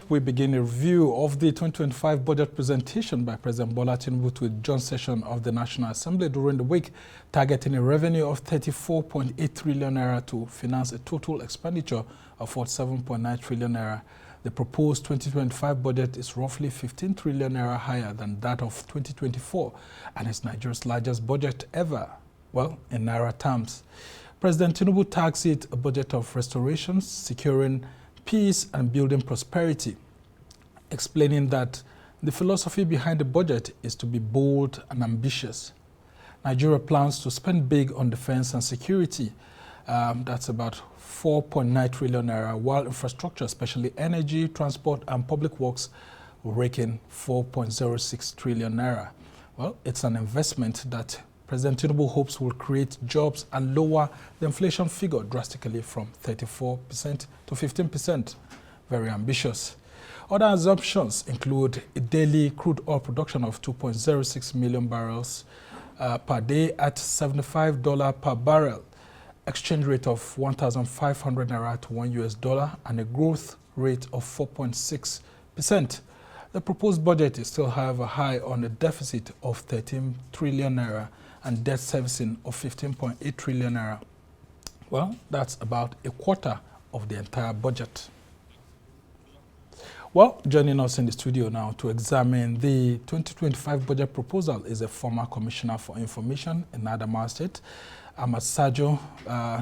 we begin a review of the 2025 budget presentation by President Bola Tinubu to a joint session of the National Assembly during the week, targeting a revenue of 34.8 trillion naira to finance a total expenditure of 47.9 trillion naira. The proposed 2025 budget is roughly 15 trillion naira higher than that of 2024 and is Nigeria's largest budget ever, well, in naira terms. President Tinubu tags it a budget of restoration, securing peace and building prosperity, explaining that the philosophy behind the budget is to be bold and ambitious. Nigeria plans to spend big on defense and security. That's about 4.9 trillion naira, while infrastructure, especially energy, transport and public works, will rake in 4.06 trillion naira. Well, it's an investment that President Tinubu hopes will create jobs and lower the inflation figure drastically from 34% to 15%. Very ambitious. Other assumptions include a daily crude oil production of 2.06 million barrels per day at $75 per barrel, exchange rate of 1,500 naira to $1 and a growth rate of 4.6%. The proposed budget is still, however, high on a deficit of 13 trillion naira and debt servicing of 15.8 trillion naira. Well, that's about a quarter of the entire budget. Well, joining us in the studio now to examine the 2025 budget proposal is a former Commissioner for Information in Adamawa State, Sajoh.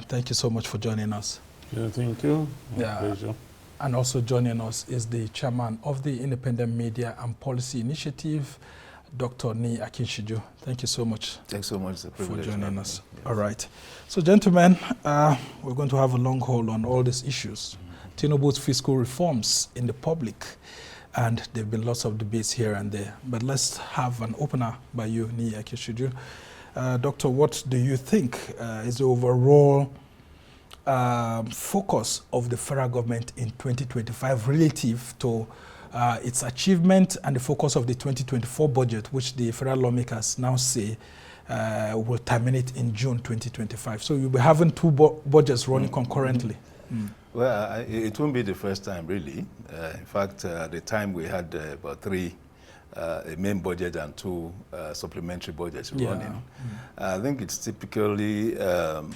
Thank you so much for joining us. Yeah, thank you. My pleasure. And also joining us is the chairman of the Independent Media and Policy Initiative, Dr. Akinsiju. Thank you so much. Thanks so much. It's a privilege for joining us. Yes. All right. So, gentlemen, we're going to have a long haul on all these issues. Tinubu's fiscal reforms in the public, and there have been lots of debates here and there. But let's have an opener by you, Akinsiju. Doctor, what do you think is the overall focus of the federal government in 2025 relative to its achievement and the focus of the 2024 budget, which the federal lawmakers now say will terminate in June 2025? So you'll be having two budgets running concurrently. Well, it won't be the first time, really. In fact, at the time we had about three, a main budget and two supplementary budgets running. I think it's typically an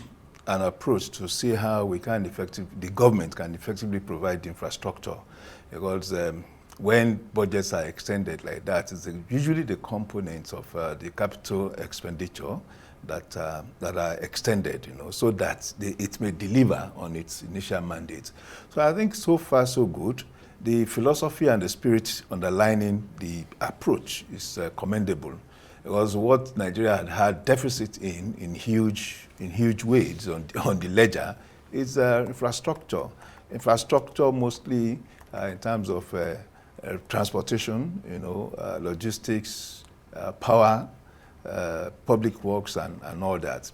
approach to see how we can the government can effectively provide infrastructure, because when budgets are extended like that, it's usually the components of the capital expenditure that are extended, so that it may deliver on its initial mandate. So I think so far so good. The philosophy and the spirit underlining the approach is commendable, because what Nigeria had deficit in huge ways on the ledger is infrastructure. Infrastructure mostly in terms of transportation, logistics, power, public works, and all that.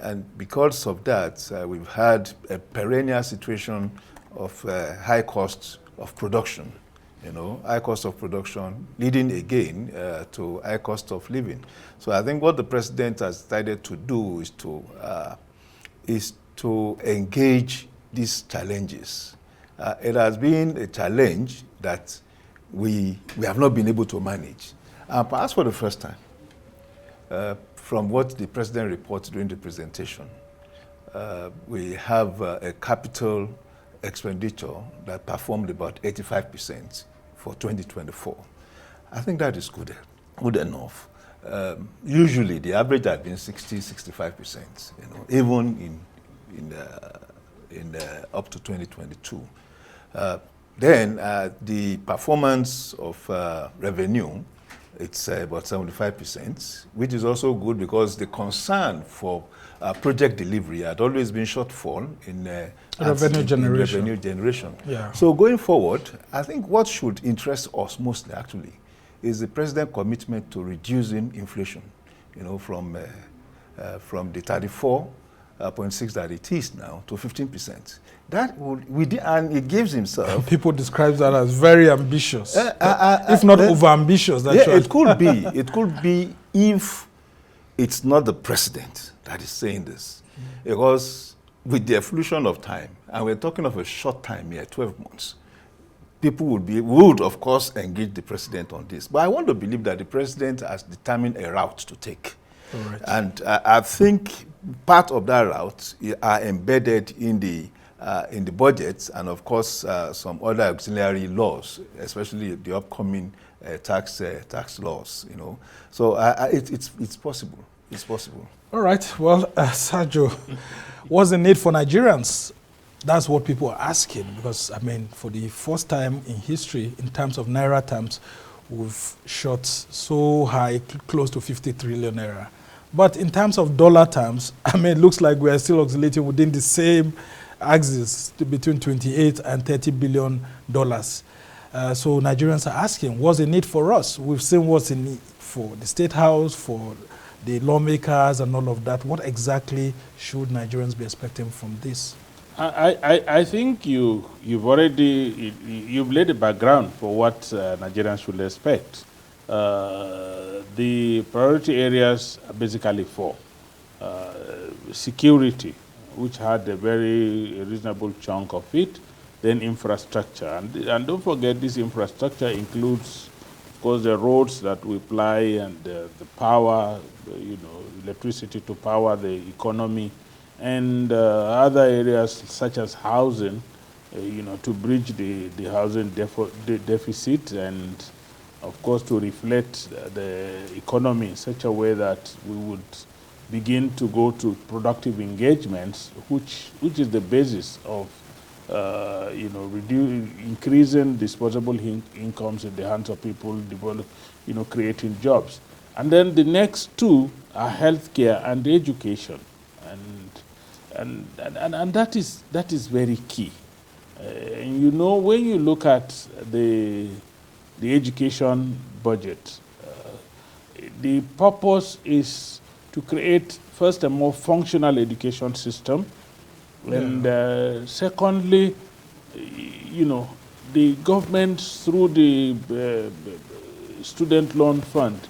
And because of that, we've had a perennial situation of high costs of production. High cost of production leading again to high cost of living. So I think what the president has decided to do is to engage these challenges. It has been a challenge that we have not been able to manage. Perhaps for the first time, from what the president reported during the presentation, we have a capital expenditure that performed about 85% for 2024. I think that is good enough. Usually the average has been 60-65%, even in up to 2022. Then the performance of revenue, it's about 75%, which is also good because the concern for project delivery had always been shortfall in revenue generation. Yeah. So going forward, I think what should interest us mostly actually is the president's commitment to reducing inflation, from the 34.6 that it is now to 15%. That would, and it gives himself. People describe that as very ambitious, if not over-ambitious. Yeah, it could be. It could be if it's not the president that is saying this, because with the evolution of time, and we're talking of a short time here, 12 months, people would of course engage the president on this. But I want to believe that the president has determined a route to take. Right. And I think part of that route are embedded in the budget, and of course some other auxiliary laws, especially the upcoming tax laws. So it's possible. It's possible. All right. Well, Sajoh, what's the need for Nigerians? That's what people are asking, because I mean, for the first time in history, in terms of naira terms, we've shot so high, close to 50 trillion naira. But in terms of dollar terms, I mean, it looks like we are still oscillating within the same axis between 28 and 30 billion dollars. So Nigerians are asking, what's the need for us? We've seen what's in need for the State House, for the lawmakers and all of that. What exactly should Nigerians be expecting from this? I think you've laid a background for what Nigerians should expect. The priority areas are basically four. Security, which had a very reasonable chunk of it, then infrastructure. And don't forget, this infrastructure includes, of course, the roads that we ply and the power, electricity to power the economy, and other areas such as housing, to bridge the housing deficit, and of course to reflect the economy in such a way that we would begin to go to productive engagements, which is the basis of increasing disposable incomes in the hands of people, creating jobs. And then the next two are healthcare and education, and that is very key. When you look at the education budget, the purpose is to create first a more functional education system, and secondly, the government through the student loan fund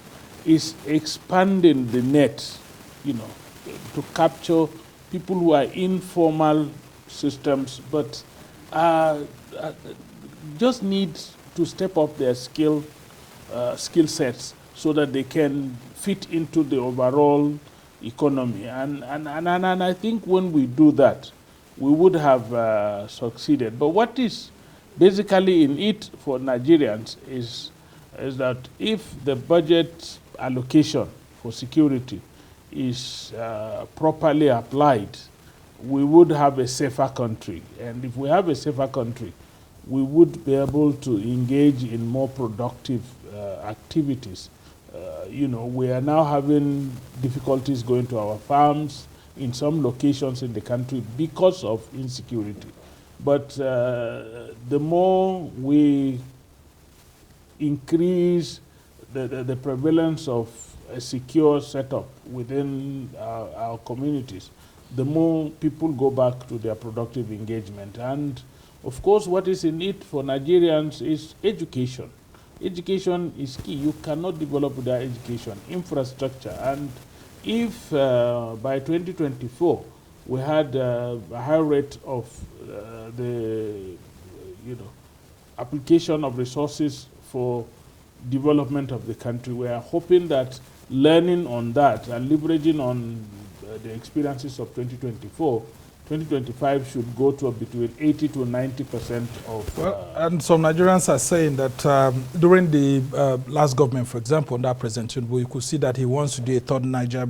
is expanding the net, to capture people who are informal systems, but just need to step up their skill sets so that they can fit into the overall economy. And I think when we do that, we would have succeeded. But what is basically in it for Nigerians is that if the budget allocation for security is properly applied, we would have a safer country. And if we have a safer country, we would be able to engage in more productive activities. We are now having difficulties going to our farms in some locations in the country because of insecurity. But the more we increase the prevalence of a secure setup within our communities, the more people go back to their productive engagement. And of course, what is in it for Nigerians is education. Education is key. You cannot develop without education, infrastructure. And if by 2024 we had a high rate of the application of resources for development of the country, we are hoping that learning on that and leveraging on the experiences of 2024, 2025 should go to between 80 to 90% of... and some Nigerians are saying that during the last government, for example, under President Tinubu, you could see that he wants to do a second Niger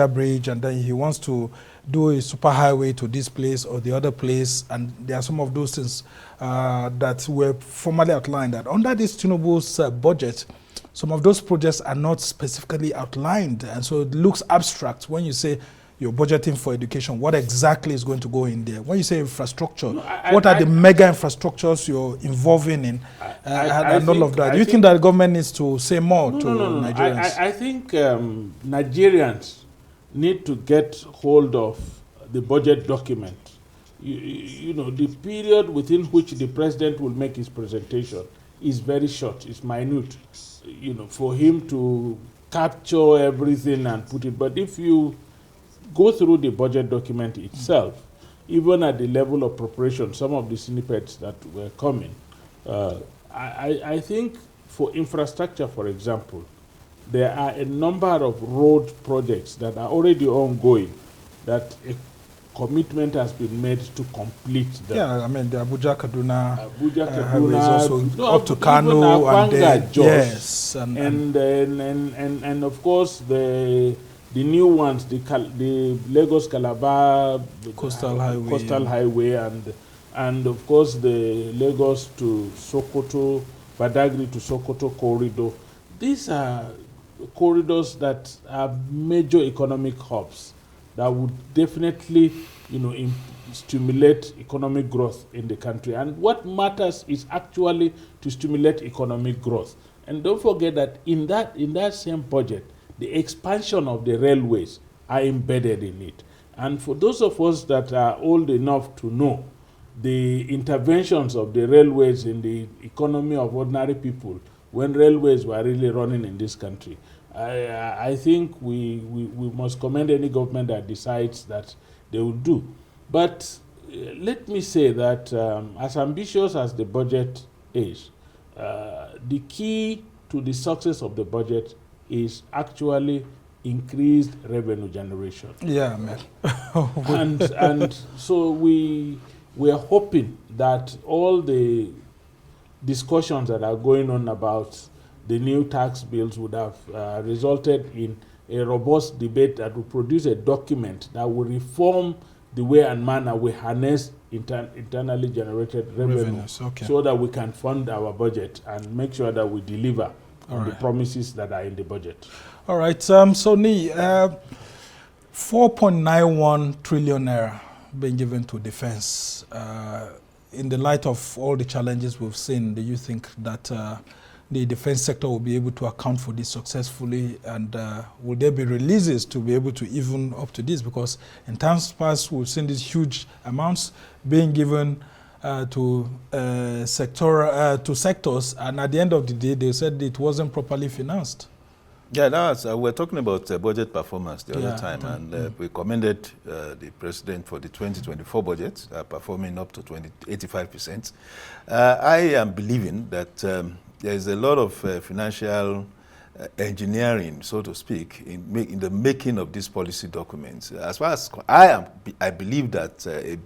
bridge, and then he wants to do a superhighway to this place or the other place, and there are some of those things that were formally outlined. That under this Tinubu's budget, some of those projects are not specifically outlined, and so it looks abstract when you say you're budgeting for education. What exactly is going to go in there? When you say infrastructure, what are the mega infrastructures you're involving in, and all of that? Do you think that the government needs to say more to Nigerians? I think Nigerians need to get hold of the budget document. The period within which the president will make his presentation is very short, it's minute, for him to capture everything and put it. But if you go through the budget document itself, even at the level of preparation, some of the snippets that were coming, I think for infrastructure, for example, there are a number of road projects that are already ongoing that a commitment has been made to complete them. Yeah, I mean the Abuja-Kaduna Kaduna, is also up to Kano and then, yes, and of course the new ones, the Lagos Calabar Coastal Highway, and of course the Lagos to Sokoto, Badagry to Sokoto corridor. These are corridors that are major economic hubs that would definitely, stimulate economic growth in the country. And what matters is actually to stimulate economic growth. And don't forget that in that same budget, the expansion of the railways are embedded in it. And for those of us that are old enough to know the interventions of the railways in the economy of ordinary people when railways were really running in this country, I think we must commend any government that decides that they will do. But let me say that as ambitious as the budget is, the key to the success of the budget is actually increased revenue generation. Yeah, man. and so we are hoping that all the discussions that are going on about the new tax bills would have resulted in a robust debate that will produce a document that will reform the way and manner we harness internally generated revenue, so that we can fund our budget and make sure that we deliver on the promises that are in the budget. All right, so Ni, 4.91 trillion naira being given to defense. In the light of all the challenges we've seen, do you think that the defense sector will be able to account for this successfully, and will there be releases to be able to even up to this? Because in times past, we've seen these huge amounts being given to sectors, and at the end of the day, they said it wasn't properly financed. Yeah, that's we're talking about budget performance the other time, and we commended the president for the 2024 budget, performing up to 85%. I am believing that there is a lot of financial engineering, so to speak, in the making of these policy documents. As far as I believe that a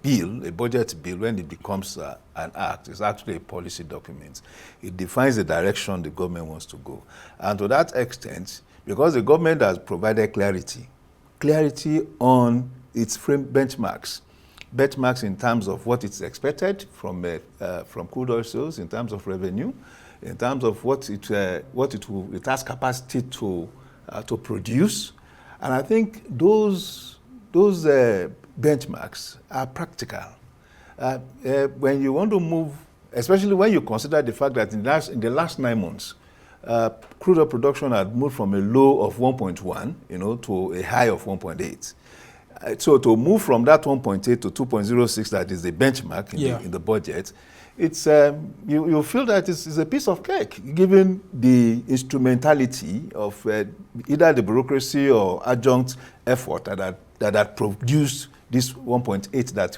budget bill, when it becomes an act, is actually a policy document. It defines the direction the government wants to go. And to that extent, because the government has provided clarity on its frame benchmarks in terms of what is expected from crude oil sales, in terms of revenue, in terms of what it has capacity to produce, and I think those benchmarks are practical. When you want to move, especially when you consider the fact that in the last 9 months, crude oil production had moved from a low of 1.1, to a high of 1.8. So to move from that 1.8 to 2.06, that is the benchmark in the budget, it's you feel that it's a piece of cake, given the instrumentality of either the bureaucracy or adjunct effort that had produced this 1.8 that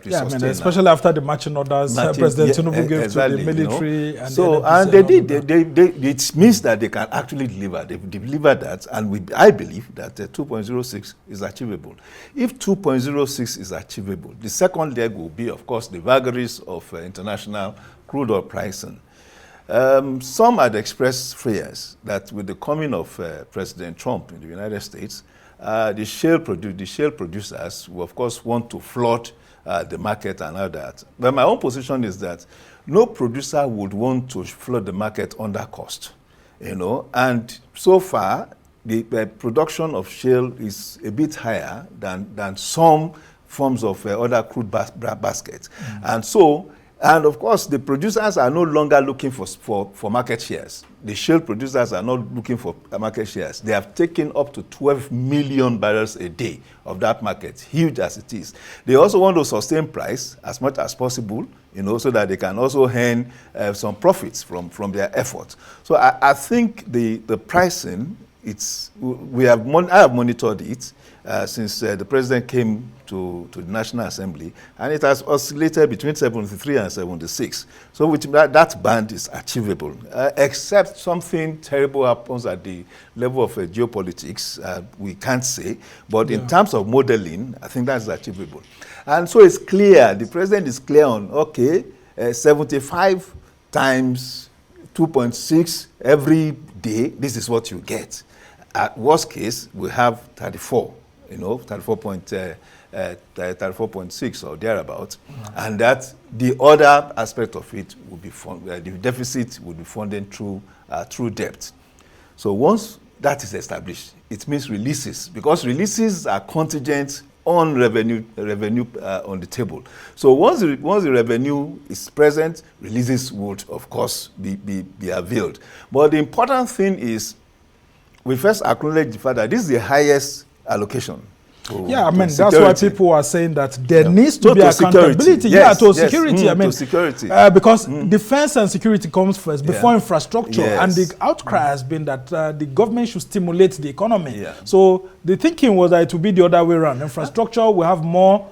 we sustained. Especially after the marching orders President Tinubu gave to the military. And so, and they did. It means that they can actually deliver. They've delivered that, and I believe that 2.06 is achievable. If 2.06 is achievable, the second leg will be, of course, the vagaries of international crude oil pricing. Some had expressed fears that with the coming of President Trump in the United States, the shale producers will, of course, want to flood the market and all that. But my own position is that no producer would want to flood the market under cost, And so far, the production of shale is a bit higher than some forms of other crude baskets, and of course, the producers are no longer looking for market shares. The shale producers are not looking for market shares. They have taken up to 12 million barrels a day of that market, huge as it is. They also want to sustain price as much as possible, so that they can also earn some profits from their efforts. So I think the pricing, I have monitored it. since the president came to the National Assembly, and it has oscillated between 73 and 76. So which that band is achievable, except something terrible happens at the level of geopolitics, we can't say. But in terms of modeling, I think that's achievable. And so it's clear, the president is clear on, okay, 75 times 2.6 every day, this is what you get. At worst case, we have 34, 34.6 or thereabouts, and that the other aspect of it will be the deficit will be funded through debt. So once that is established, it means releases, because releases are contingent on revenue on the table. So once the revenue is present, releases would of course be availed. But the important thing is we first acknowledge the fact that this is the highest allocation. Yeah, I mean, that's why people are saying that there needs to be accountability. Yes, to security. I mean, to security. Because defense and security comes first before infrastructure. Yes. And the outcry has been that the government should stimulate the economy. Yeah. So the thinking was that it would be the other way around. Infrastructure will have more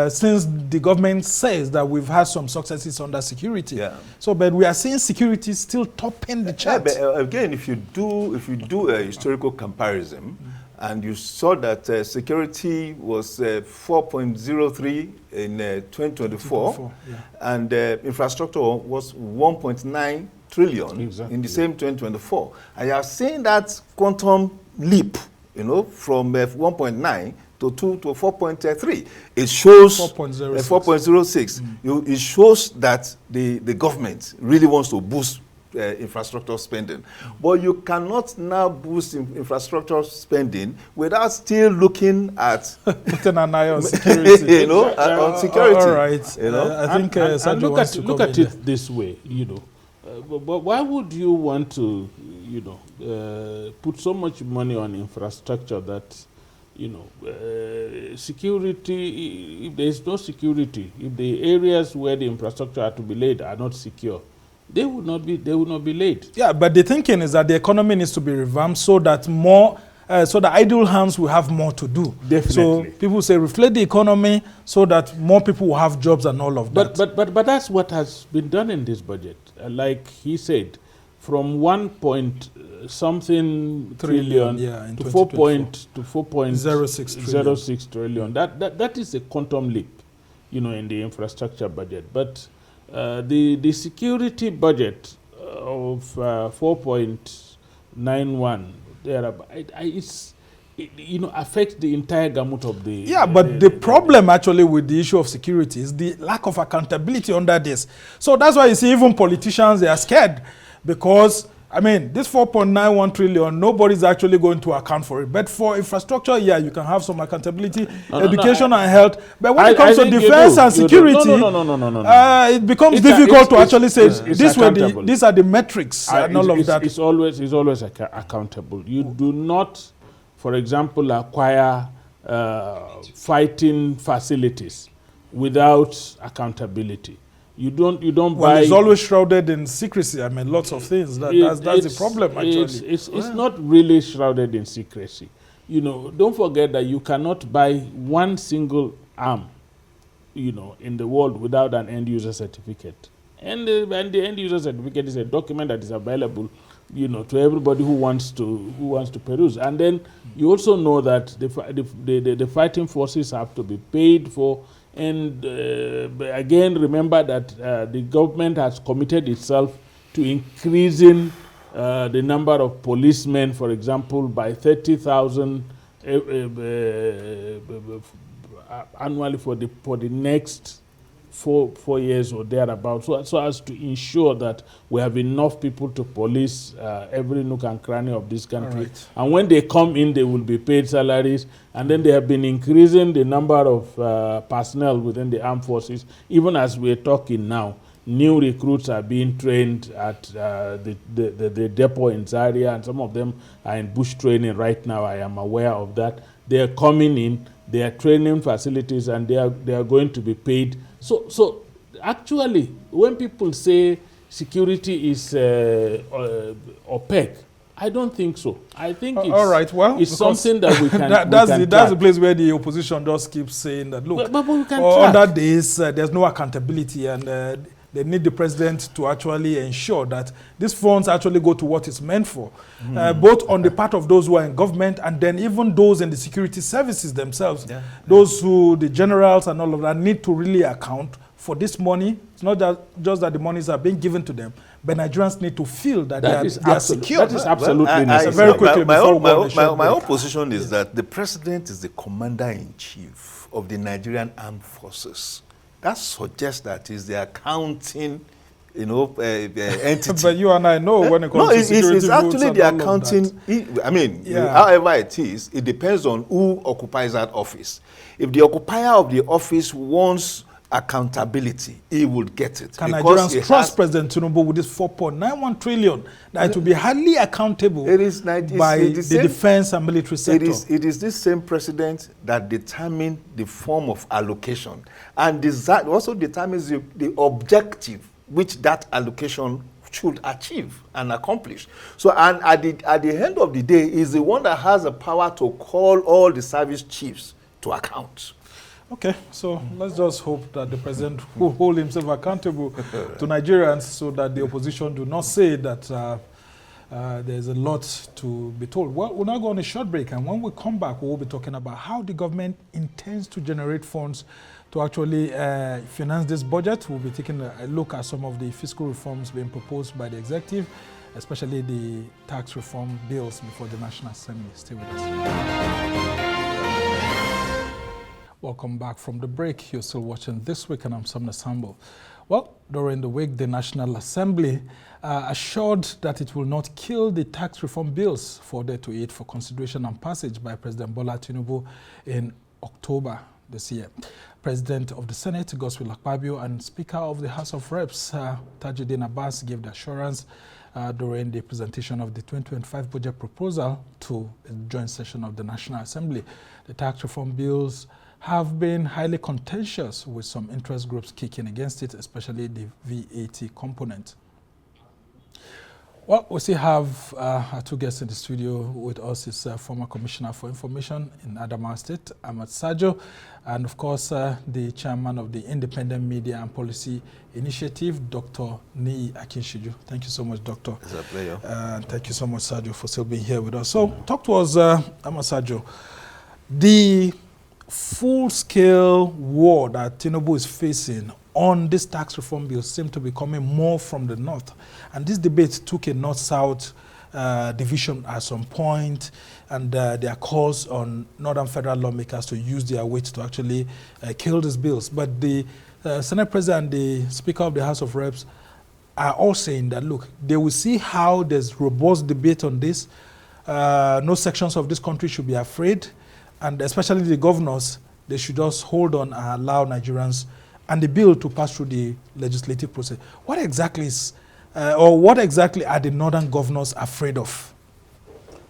since the government says that we've had some successes under security. Yeah. So, but we are seeing security still topping the chart. But again, if you do a historical comparison, and you saw that security was 4.03 in 2024, and infrastructure was 1.9 trillion in the same 2024. And you are seeing that quantum leap, from 1.9 to 4.3. It shows 4.06. It shows that the government really wants to boost infrastructure spending. But you cannot now boost infrastructure spending without still looking at putting an eye on security. On security. All right. I think and look at it this way, but why would you want to, put so much money on infrastructure that, security, if there is no security, if the areas where the infrastructure are to be laid are not secure, they would not be laid. Yeah, but the thinking is that the economy needs to be revamped so that the idle hands will have more to do. Definitely. So people say reflate the economy so that more people will have jobs and all of that. But that's what has been done in this budget. Like he said, from 1.something trillion to 4.06 trillion. That is a quantum leap, in the infrastructure budget. But the security budget of 4.91 affects the entire gamut of the. Yeah, but the problem actually with the issue of security is the lack of accountability under this. So that's why you see even politicians, they are scared because, I mean, this 4.91 trillion, nobody's actually going to account for it. But for infrastructure, you can have some accountability, education and health. But when it comes to defense and security, it becomes difficult to actually say these are the metrics and all of that. It's always accountable. You do not, for example, acquire fighting facilities without accountability. You don't buy. It's always shrouded in secrecy. I mean, lots of things. That's the problem, actually. It's not really shrouded in secrecy. Don't forget that you cannot buy one single arm, in the world without an end user certificate. And the end user certificate is a document that is available, to everybody who wants to peruse. And then you also know that the fighting forces have to be paid for. And again, remember that the government has committed itself to increasing the number of policemen, for example, by 30,000 annually for the next four years or thereabouts, so as to ensure that we have enough people to police every nook and cranny of this country. Right. And when they come in, they will be paid salaries. And then they have been increasing the number of personnel within the armed forces. Even as we're talking now, new recruits are being trained at the depot in Zaria, and some of them are in bush training right now. I am aware of that. They are coming in, they are training facilities, and they are going to be paid. So actually, when people say security is opaque, I don't think so. I think it's, all right. Well, it's something that we can. That's the place where the opposition just keeps saying that, look, but we can under this, there's no accountability, and they need the president to actually ensure that these funds actually go to what it's meant for, both on the part of those who are in government and then even those in the security services themselves. Those who, the generals and all of that, need to really account for this money. It's not just that the monies are being given to them, but Nigerians need to feel that they are secure. That is absolutely necessary. Very quickly, my own position is that the president is the commander-in-chief of the Nigerian armed forces. That suggests that is the accounting, entity. But you and I know when it comes to security it's actually the accounting. However it is, it depends on who occupies that office. If the occupier of the office wants accountability, he would get it. Can Nigerians trust President Tinubu with this 4.91 trillion that it will be highly accountable by the defense and military sector? It is this same president that determines the form of allocation, and that also determines the objective which that allocation should achieve and accomplish. So, and at the end of the day, is the one that has the power to call all the service chiefs to account. Okay, so let's just hope that the president will hold himself accountable to Nigerians so that the opposition do not say that there's a lot to be told. Well, we'll now go on a short break, and when we come back, we'll be talking about how the government intends to generate funds to actually finance this budget. We'll be taking a look at some of the fiscal reforms being proposed by the executive, especially the tax reform bills before the National Assembly. Stay with us. Welcome back from the break. You're still watching This Week, and I'm Samna Sambo. Well, during the week, the National Assembly assured that it will not kill the tax reform bills forwarded to it for consideration and passage by President Bola Tinubu in October this year. President of the Senate, Godswill Akpabio, and Speaker of the House of Reps, Tajuddin Abbas, gave the assurance during the presentation of the 2025 budget proposal to a joint session of the National Assembly. The tax reform bills have been highly contentious, with some interest groups kicking against it, especially the VAT component. Well, we still have our two guests in the studio with us. Is former Commissioner for Information in Adamawa State, Ahmad Sajoh, and of course the chairman of the Independent Media and Policy Initiative, Dr. Akinsiju. Thank you so much, Doctor. It's a pleasure. Thank you so much, Sajoh, for still being here with us. So, talk to us, Ahmad Sajoh. The full-scale war that Tinubu is facing on this tax reform bill seems to be coming more from the north. And this debate took a north-south division at some point, and there are calls on northern federal lawmakers to use their weight to actually kill these bills. But the Senate President and the Speaker of the House of Reps are all saying that, look, they will see how there's robust debate on this. No sections of this country should be afraid. And especially the governors, they should just hold on and allow Nigerians and the bill to pass through the legislative process. What exactly is, what exactly are the northern governors afraid of?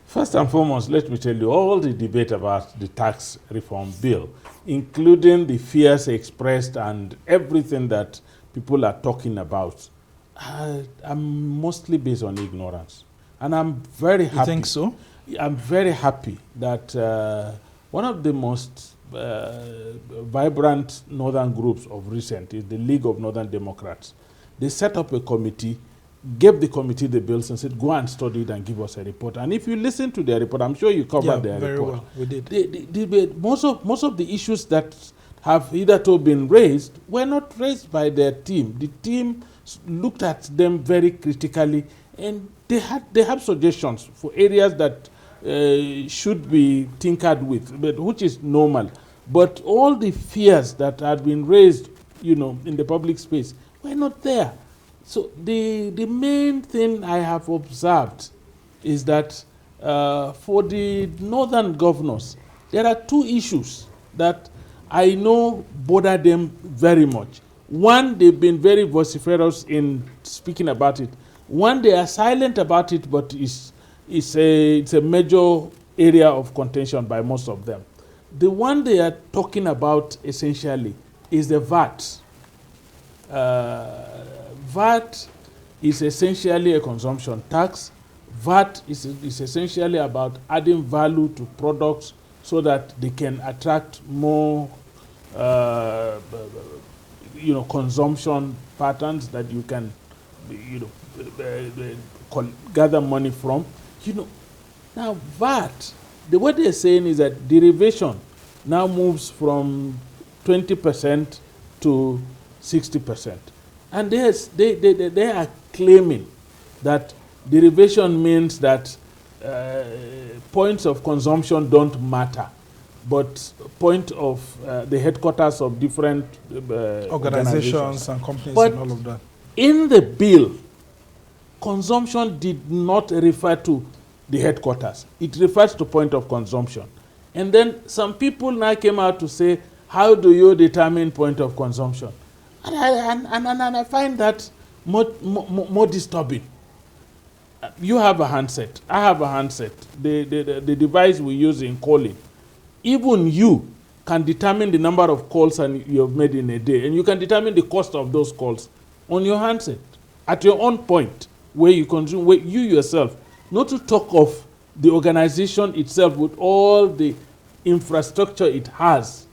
First and foremost, let me tell you, all the debate about the tax reform bill, including the fears expressed and everything that people are talking about, are mostly based on ignorance. And I'm very happy. You think so? I'm very happy that one of the most vibrant northern groups of recent is the League of Northern Democrats. They set up a committee, gave the committee the bills and said, go and study it and give us a report. And if you listen to their report, I'm sure you covered their very report. Well, we did. Most of the issues that have hitherto been raised were not raised by their team. The team looked at them very critically, and they have suggestions for areas that should be tinkered with, but which is normal. But all the fears that had been raised, in the public space were not there. So the main thing I have observed is that for the northern governors, there are two issues that I know bother them very much. One, they've been very vociferous in speaking about it. One, they are silent about it, but it's a major area of contention by most of them. The one they are talking about essentially is the VAT. VAT is essentially a consumption tax VAT is essentially about adding value to products so that they can attract more consumption patterns that you can gather money from. Now VAT, what they're saying is that derivation now moves from 20% to 60%. And they are claiming that derivation means that points of consumption don't matter, but point of the headquarters of different organizations and companies but and all of that. In the bill, consumption did not refer to the headquarters. It refers to point of consumption. And then some people now came out to say, how do you determine point of consumption? And I find that more disturbing. You have a handset. I have a handset. The device we use in calling. Even you can determine the number of calls you have made in a day, and you can determine the cost of those calls on your handset at your own point where you consume, where you yourself, not to talk of the organization itself with all the infrastructure it has,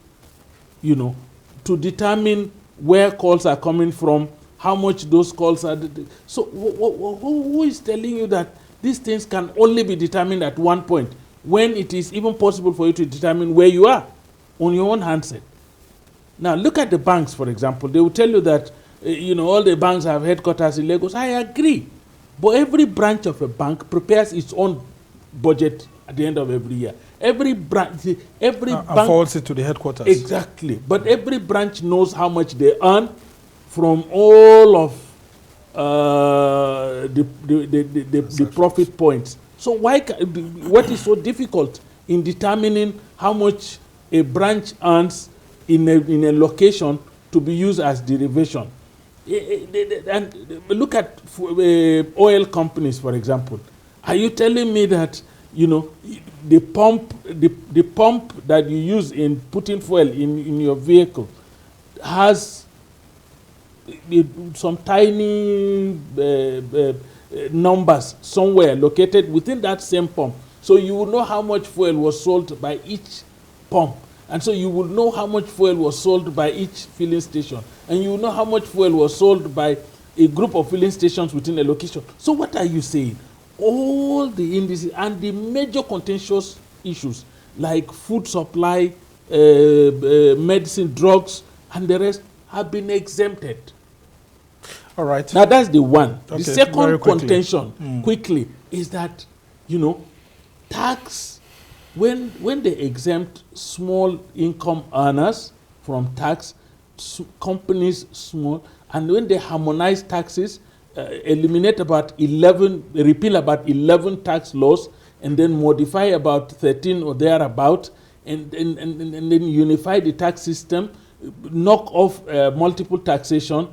to determine where calls are coming from, how much those calls are. So who is telling you that these things can only be determined at one point when it is even possible for you to determine where you are on your own handset? Now look at the banks, for example. They will tell you that all the banks have headquarters in Lagos. I agree. But every branch of a bank prepares its own budget at the end of every year. Every branch, bank forwards it to the headquarters. Exactly. But every branch knows how much they earn from all of the profit points. So what is so difficult in determining how much a branch earns in a location to be used as derivation? And look at oil companies, for example. Are you telling me that the pump that you use in putting fuel in your vehicle has some tiny numbers somewhere located within that same pump? So you will know how much fuel was sold by each pump. And so you will know how much fuel was sold by each filling station. And you will know how much fuel was sold by a group of filling stations within a location. So what are you saying? All the indices and the major contentious issues like food supply, medicine, drugs, and the rest have been exempted. All right. Now that's the one. Okay, the second contention, quickly, is that, tax, when they exempt small income earners from tax, companies small, and when they harmonize taxes, repeal about 11 tax laws, and then modify about 13 or thereabout, and then unify the tax system, knock off multiple taxation,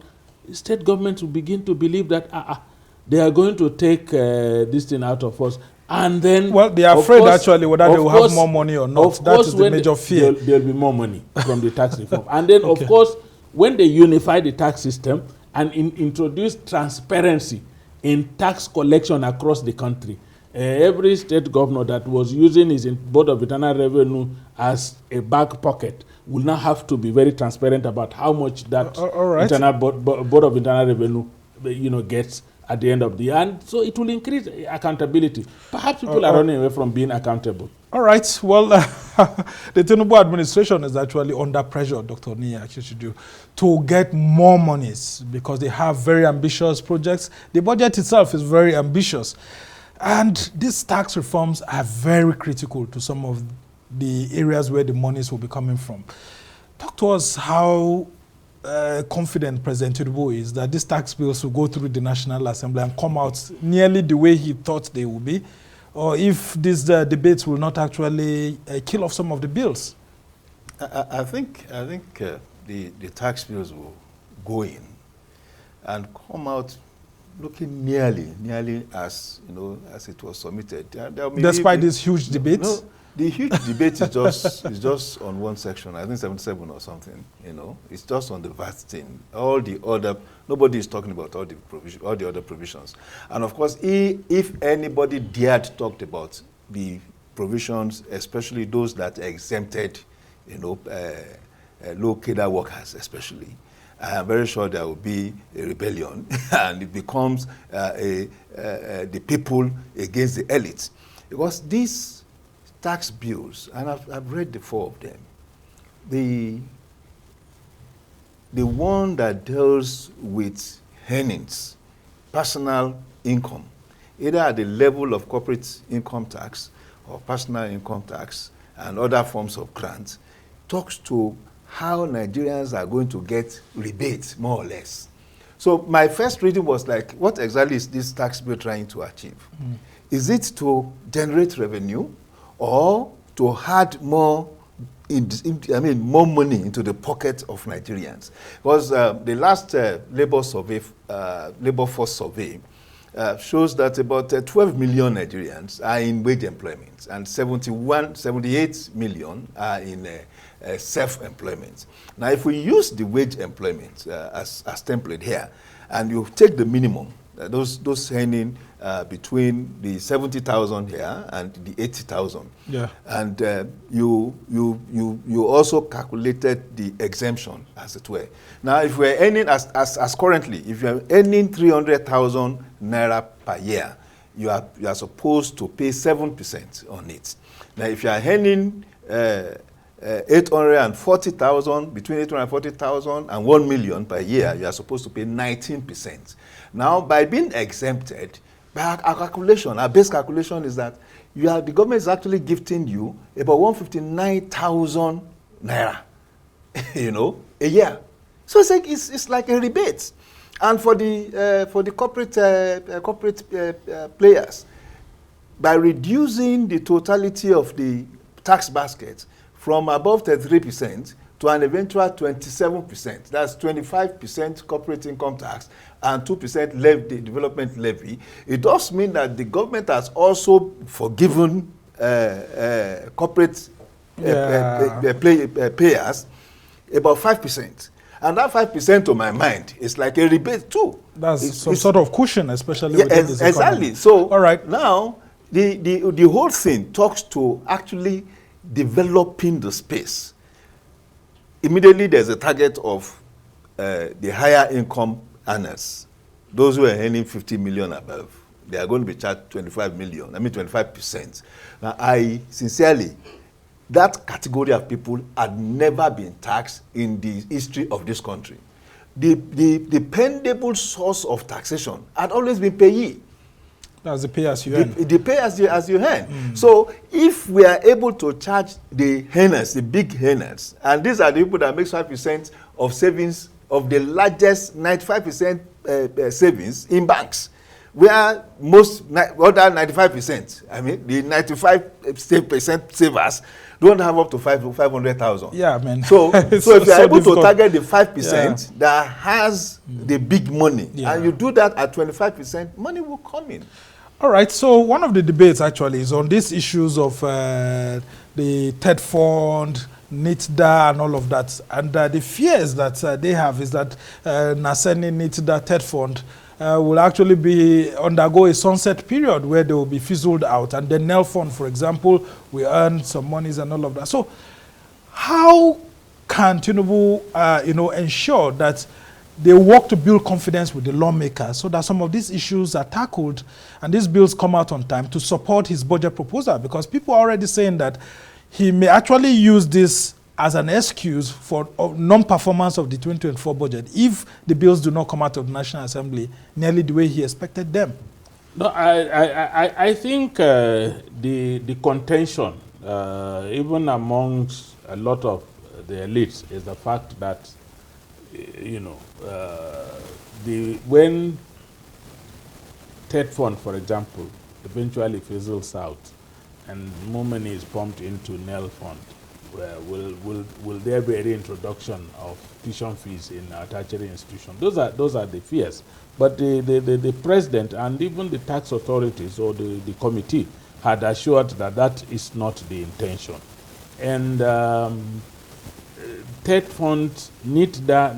state governments will begin to believe that they are going to take this thing out of us. And then, well, they are afraid actually whether they will have more money or not. That is the major fear. There will be more money from the tax reform. And then, of course, when they unify the tax system and introduce transparency in tax collection across the country, every state governor that was using his Board of Internal Revenue as a back pocket will now have to be very transparent about how much that Board of Internal Revenue gets at the end of the year. And so it will increase accountability. Perhaps people are running away from being accountable. All right. Well, the Tinubu administration is actually under pressure, Dr. Akinsiju, to get more monies because they have very ambitious projects. The budget itself is very ambitious. And these tax reforms are very critical to some of the areas where the monies will be coming from. Talk to us how confident President Tinubu is that these tax bills will go through the National Assembly and come out nearly the way he thought they would be, or if these debates will not actually kill off some of the bills. I think the tax bills will go in and come out looking nearly as as it was submitted. Despite this huge debate. The huge debate is just on one section. I think 77 or something. It's just on the VAT thing. All the other, nobody is talking about all the other provisions. And of course, if anybody dared talk about the provisions, especially those that are exempted, low cadre workers, especially, I am very sure there will be a rebellion, and it becomes the people against the elites, because these tax bills, and I've read the 4 of them. The one that deals with earnings, personal income, either at the level of corporate income tax or personal income tax and other forms of grants, talks to how Nigerians are going to get rebates, more or less. So my first reading was like, what exactly is this tax bill trying to achieve? Is it to generate revenue, or to add more, more money into the pocket of Nigerians? Because the last labor force survey shows that about 12 million Nigerians are in wage employment, and 78 million are in self-employment. Now, if we use the wage employment as template here, and you take the minimum, those earning between the 70,000 here and the 80,000. Yeah. And you also calculated the exemption, as it were. Now, if we're earning as currently, if you're earning 300,000 naira per year, you are supposed to pay 7% on it. Now, if you are earning 840,000, between 840,000 and 1 million per year, you are supposed to pay 19%. Now, by being exempted, by our calculation, our base calculation is that the government is actually gifting you about 159,000 naira, a year. So it's like a rebate. And for the corporate players, by reducing the totality of the tax basket from above 33% to an eventual 27%, that's 25% corporate income tax and 2% development levy, it does mean that the government has also forgiven corporate payers about 5%. And that 5%, to my mind, is like a rebate too. It's some sort of cushion, especially within this economy. Exactly. So all right, now the whole thing talks to actually developing the space. Immediately there's a target of the higher income earners. Those who are earning 50 million above, they are going to be charged 25%. Now, I sincerely, that category of people had never been taxed in the history of this country. The dependable source of taxation had always been payee. That's the pay as you earn. The pay as you earn. So if we are able to charge the earners, the big earners, and these are the people that make 5% of savings of the largest 95% savings in banks, where most other 95%, the 95% savers don't have up to 500,000. Yeah, man. So if you are able to target the 5% that has the big money, and you do that at 25%, money will come in. All right, so one of the debates actually is on these issues of the TED fund, NITDA and all of that. And the fears that they have is that Naseni, NITDA, TED fund will actually undergo a sunset period where they will be fizzled out. And the NEL fund, for example, will earn some monies and all of that. So how can Tinubu ensure that they work to build confidence with the lawmakers so that some of these issues are tackled and these bills come out on time to support his budget proposal? Because people are already saying that he may actually use this as an excuse for non-performance of the 2024 budget if the bills do not come out of the National Assembly nearly the way he expected them. No, I think the contention, even amongst a lot of the elites, is the fact that when TED fund, for example, eventually fizzles out and more money is pumped into NEL fund, will there be a reintroduction of tuition fees in our tertiary institutions? Those are the fears. But the president and even the tax authorities or the committee had assured that that is not the intention. And TED funds need that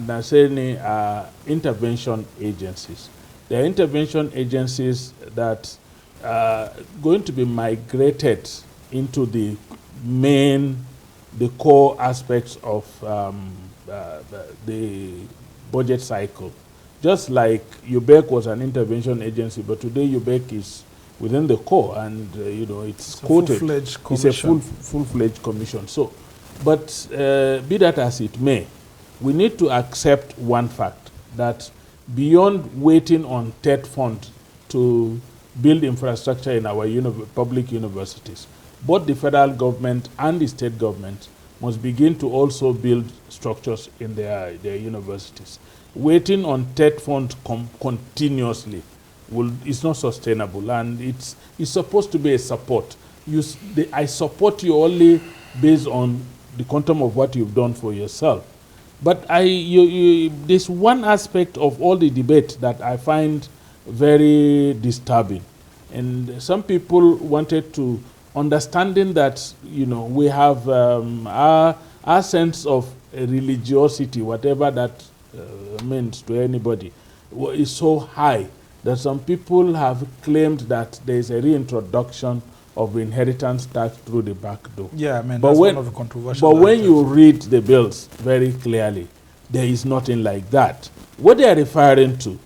intervention agencies. There are intervention agencies that are going to be migrated into the core aspects of the budget cycle. Just like UBEC was an intervention agency, but today UBEC is within the core, and it's quoted. It's a full-fledged commission. So, but be that as it may, we need to accept one fact, that beyond waiting on TED fund to build infrastructure in our public universities, both the federal government and the state government must begin to also build structures in their universities. Waiting on TED fund continuously is not sustainable, and it's supposed to be a support. I support you only based on the quantum of what you've done for yourself. But there's one aspect of all the debate that I find very disturbing, and some people wanted to understanding that we have our sense of religiosity, whatever that means to anybody, is so high that some people have claimed that there is a reintroduction of inheritance tax through the back door. Yeah, I mean, that's one of the controversial. But when you read the bills very clearly, there is nothing like that. What they are referring to,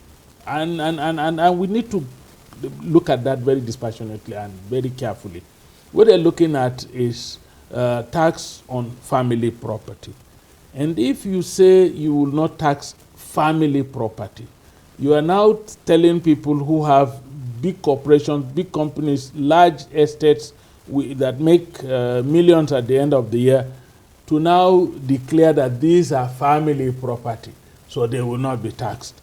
and we need to look at that very dispassionately and very carefully. What they're looking at is tax on family property. And if you say you will not tax family property, you are now telling people who have big corporations, big companies, large estates that make millions at the end of the year, to now declare that these are family property, so they will not be taxed.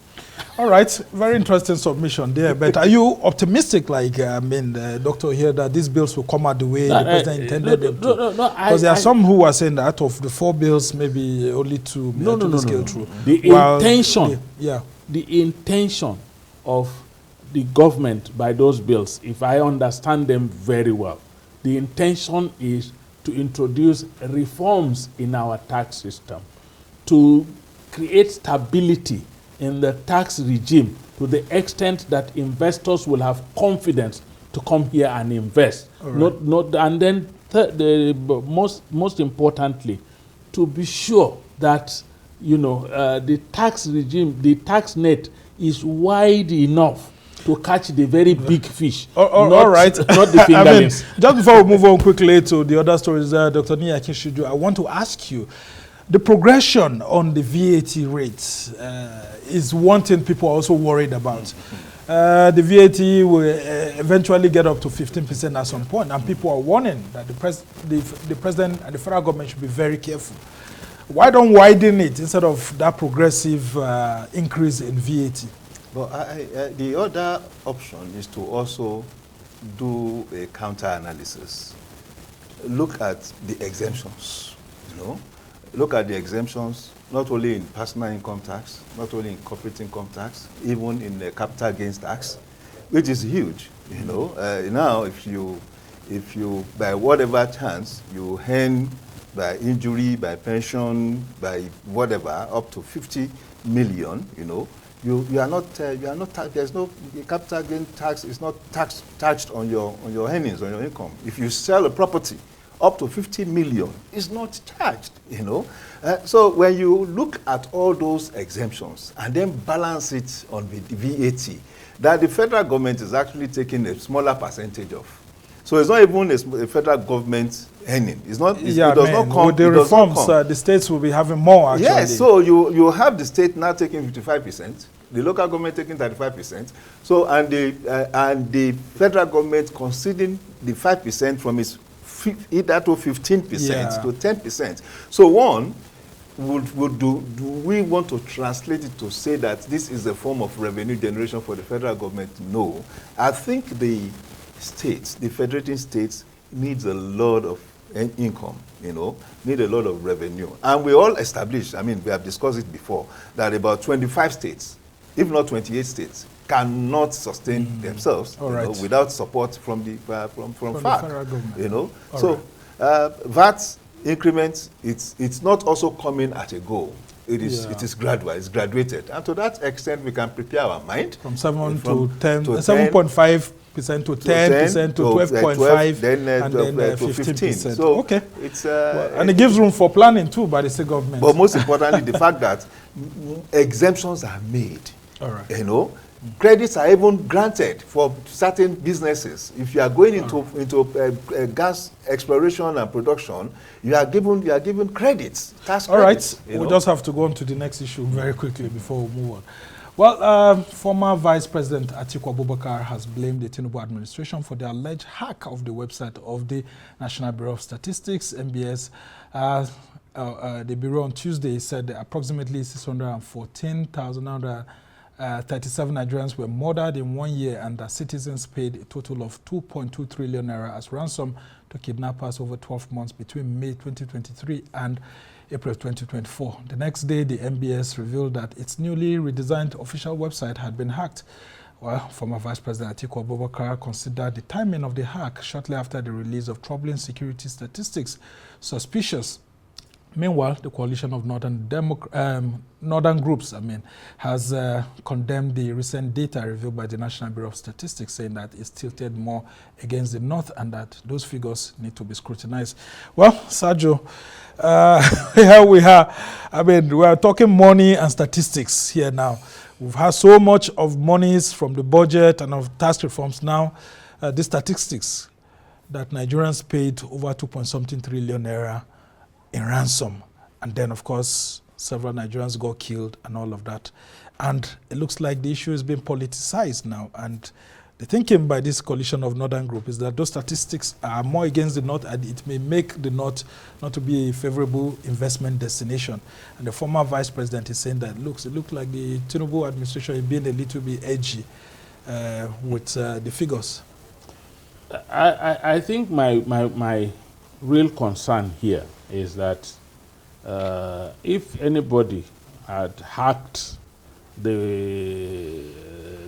All right, very interesting submission there. But are you optimistic, like, Doctor, here, that these bills will come out the way the president intended them to? No, because there are some who are saying that out of the 4 bills, maybe only 2 may scale through. The intention of the government by those bills, if I understand them very well, the intention is to introduce reforms in our tax system, to create stability in the tax regime to the extent that investors will have confidence to come here and invest. Right. And then most importantly, to be sure that the tax regime, the tax net is wide enough to catch the very big fish. All right. Not the fingerlings. Just before we move on quickly to the other stories, Dr. Akinsiju, I want to ask you, the progression on the VAT rates is one thing people are also worried about. The VAT will eventually get up to 15% at some point, and people are warning that the president and the federal government should be very careful. Why don't widen it instead of that progressive increase in VAT? Well, the other option is to also do a counter-analysis. Look at the exemptions, Look at the exemptions, not only in personal income tax, not only in corporate income tax, even in the capital gains tax, which is huge. Now if you by whatever chance you earn by injury, by pension, by whatever, up to 50 million, you are not there's no capital gain tax is not taxed on your earnings, on your income. If you sell a property up to 50 million, is not charged, So when you look at all those exemptions and then balance it on the VAT, that the federal government is actually taking a smaller percentage of. So it's not even a federal government earning. It does not come. With the reforms, the states will be having more, actually. Yes, so you have the state now taking 55%, the local government taking 35%, so and the federal government conceding the 5% from its either to 15% to 10%. So one, do we want to translate it to say that this is a form of revenue generation for the federal government? No. I think the states, the federating states, needs a lot of income, need a lot of revenue. And we all established, we have discussed it before, that about 25 states, if not 28 states, cannot sustain themselves without support from the from FARC, the federal government. VAT increments, it's not also coming at a go. It is gradual, it's graduated, and to that extent we can prepare our mind from 7 to 10, 7.5% to 10% to 12.5, and then 15%. So okay, it's and it gives room for planning too by the state government. But most importantly, the fact that exemptions are made. All right. Credits are even granted for certain businesses. If you are going into gas exploration and production, you are given credits, tax credits. All right, we'll just have to go on to the next issue very quickly before we move on. Well, former Vice President Atiku Abubakar has blamed the Tinubu administration for the alleged hack of the website of the National Bureau of Statistics, NBS. The Bureau on Tuesday said that approximately 614,037 Nigerians were murdered in 1 year, and that citizens paid a total of 2.2 trillion naira as ransom to kidnappers over 12 months between May 2023 and April 2024. The next day, the NBS revealed that its newly redesigned official website had been hacked. Well, former Vice President Atiku Abubakar considered the timing of the hack shortly after the release of troubling security statistics suspicious. Meanwhile, the coalition of northern groups, has condemned the recent data revealed by the National Bureau of Statistics, saying that it's tilted more against the north and that those figures need to be scrutinized. Well, Sajoh, here we are. We are talking money and statistics here now. We've had so much of monies from the budget and of tax reforms now. The statistics that Nigerians paid over 2.something trillion naira in ransom, and then of course several Nigerians got killed and all of that, and it looks like the issue is being politicized now, and the thinking by this coalition of northern group is that those statistics are more against the north and it may make the north not to be a favorable investment destination. And the former vice president is saying that it looks like the Tinubu administration is being a little bit edgy with the figures. I think my real concern here is that if anybody had hacked the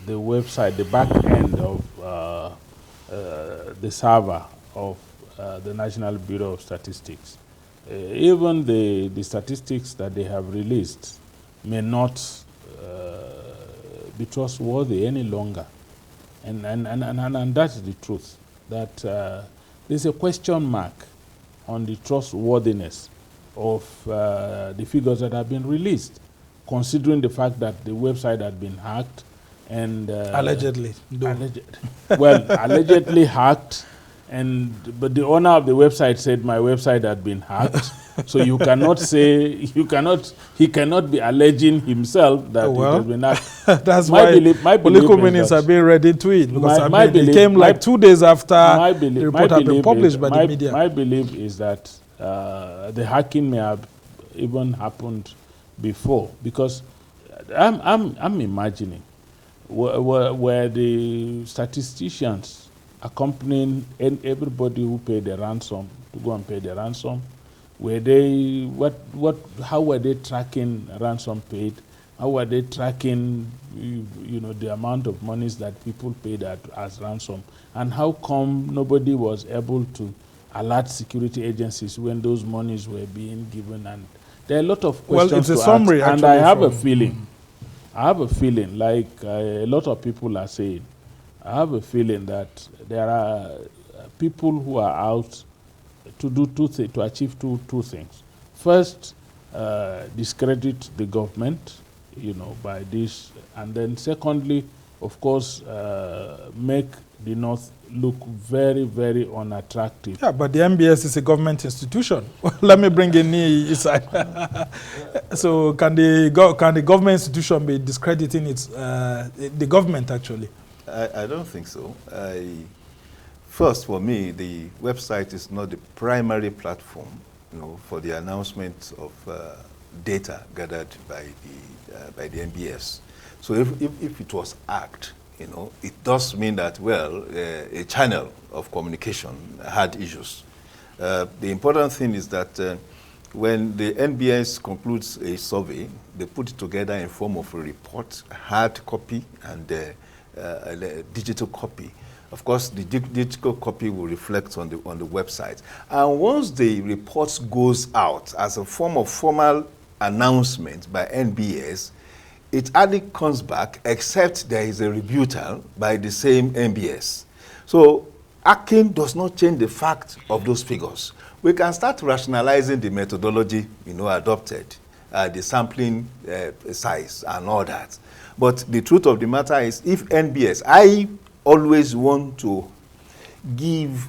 website, the back end of the server of the National Bureau of Statistics, even the statistics that they have released may not be trustworthy any longer. And that's the truth, that there's a question mark on the trustworthiness of the figures that have been released, considering the fact that the website had been hacked and allegedly allegedly hacked, but the owner of the website said my website had been hacked. So you cannot say, he cannot be alleging himself that it has been hacked. That's why political meetings are being read into it, because it came like 2 days after the report had been published by the media. My belief is that the hacking may have even happened before, because I'm imagining where the statisticians accompanying everybody who paid the ransom to go and pay the ransom. Were they how were they tracking ransom paid? How were they tracking the amount of monies that people paid as ransom? And how come nobody was able to alert security agencies when those monies were being given? And there are a lot of questions. Well, it's a summary, and I have a feeling. I have a feeling, like a lot of people are saying, I have a feeling that there are people who are out to achieve two things. First, discredit the government, by this, and then secondly, of course, make the North look very, very unattractive. Yeah, but the MBS is a government institution. Let me bring in inside. So can the government institution be discrediting the government actually? I don't think so. First, for me, the website is not the primary platform, for the announcement of data gathered by the NBS. So if it was hacked, it does mean that, well, a channel of communication had issues. The important thing is that when the NBS concludes a survey, they put it together in form of a report, a hard copy and a digital copy. Of course, the digital copy will reflect on the website. And once the report goes out as a form of formal announcement by NBS, it hardly comes back except there is a rebuttal by the same NBS. So Akin does not change the fact of those figures. We can start rationalizing the methodology, adopted, the sampling size and all that. But the truth of the matter is, if NBS, I always want to give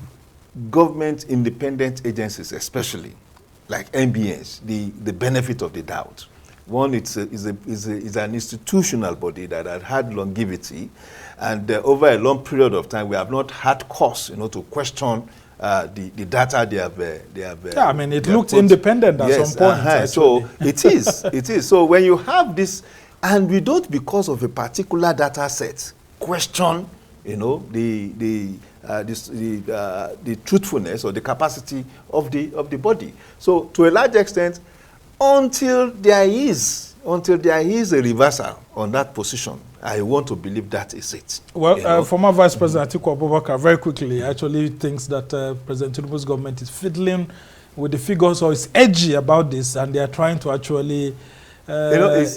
government independent agencies, especially like NBS, the benefit of the doubt. One, it's an institutional body that had longevity, and over a long period of time, we have not had cause, to question the data they have. Yeah, I mean, it looked independent at some point. So it is. So when you have this, and we don't, because of a particular data set, question, the truthfulness or the capacity of the body. So to a large extent, until there is a reversal on that position, I want to believe that is it. Well, former Vice President Atiku Abubakar very quickly actually thinks that President Tinubu's government is fiddling with the figures or is edgy about this, and they are trying to actually it's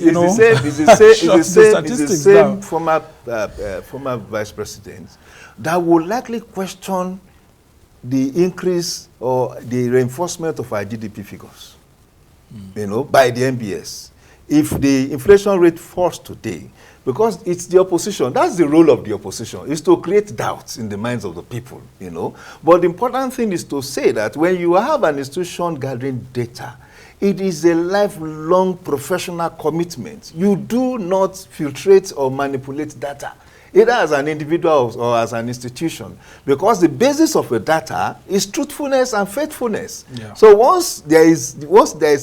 the same former vice president that would likely question the increase or the reinforcement of our GDP figures, by the NBS. If the inflation rate falls today, because it's the opposition, that's the role of the opposition, is to create doubts in the minds of the people, But the important thing is to say that when you have an institution gathering data, it is a lifelong professional commitment. You do not filtrate or manipulate data, either as an individual or as an institution, because the basis of the data is truthfulness and faithfulness. Yeah. So once there is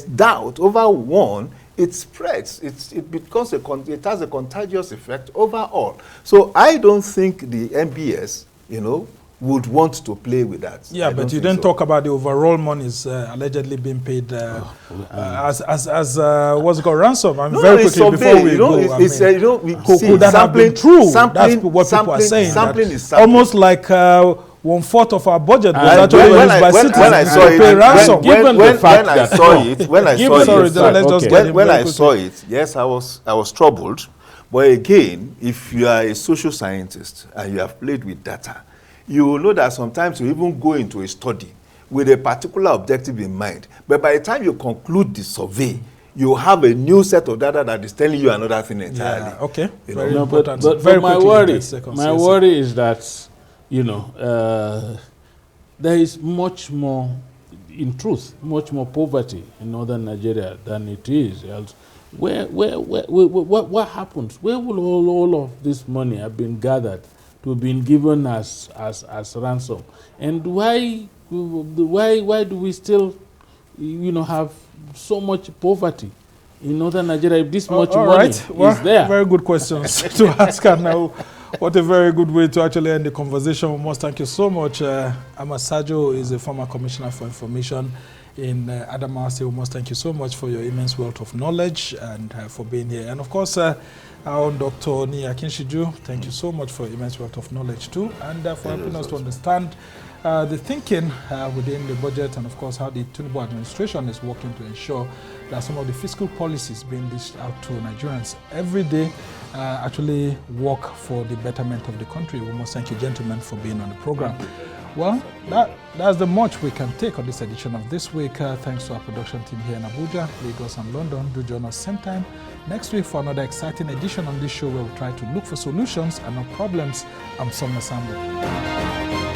doubt over one, it spreads. It has a contagious effect over all. So I don't think the NBS, would want to play with that. Yeah, but you didn't talk about the overall monies allegedly being paid as what's called ransom. Very quickly before we go, could that have been true? That's what people are saying. Sampling is almost like 1/4 of our budget was actually used by citizens to pay ransom. When I saw it, yes, I was troubled. But again, if you are a social scientist and you have played with data, you will know that sometimes you even go into a study with a particular objective in mind. But by the time you conclude the survey, you have a new set of data that is telling you another thing entirely. Yeah, okay. Very important. But my worry is that, there is much more, in truth, much more poverty in northern Nigeria than it is else. What happens? Where will all of this money have been gathered to have been given as ransom? And why do we still, have so much poverty in northern Nigeria if this much money is there? Very good questions to ask. And now, what a very good way to actually end the conversation. We must thank you so much. Sajoh is a former commissioner for information in Adamawa. We must thank you so much for your immense wealth of knowledge and for being here. And of course, our own Dr. Akinsiju, thank you so much for your immense wealth of knowledge too, and for helping us to understand the thinking within the budget, and of course how the Tinubu administration is working to ensure that some of the fiscal policies being dished out to Nigerians every day actually work for the betterment of the country. We must thank you, gentlemen, for being on the program. Well, that's the much we can take on this edition of This Week. Thanks to our production team here in Abuja, Lagos, and London. Do join us same time next week for another exciting edition on this show where we try to look for solutions and not problems. I'm Somna Sambo.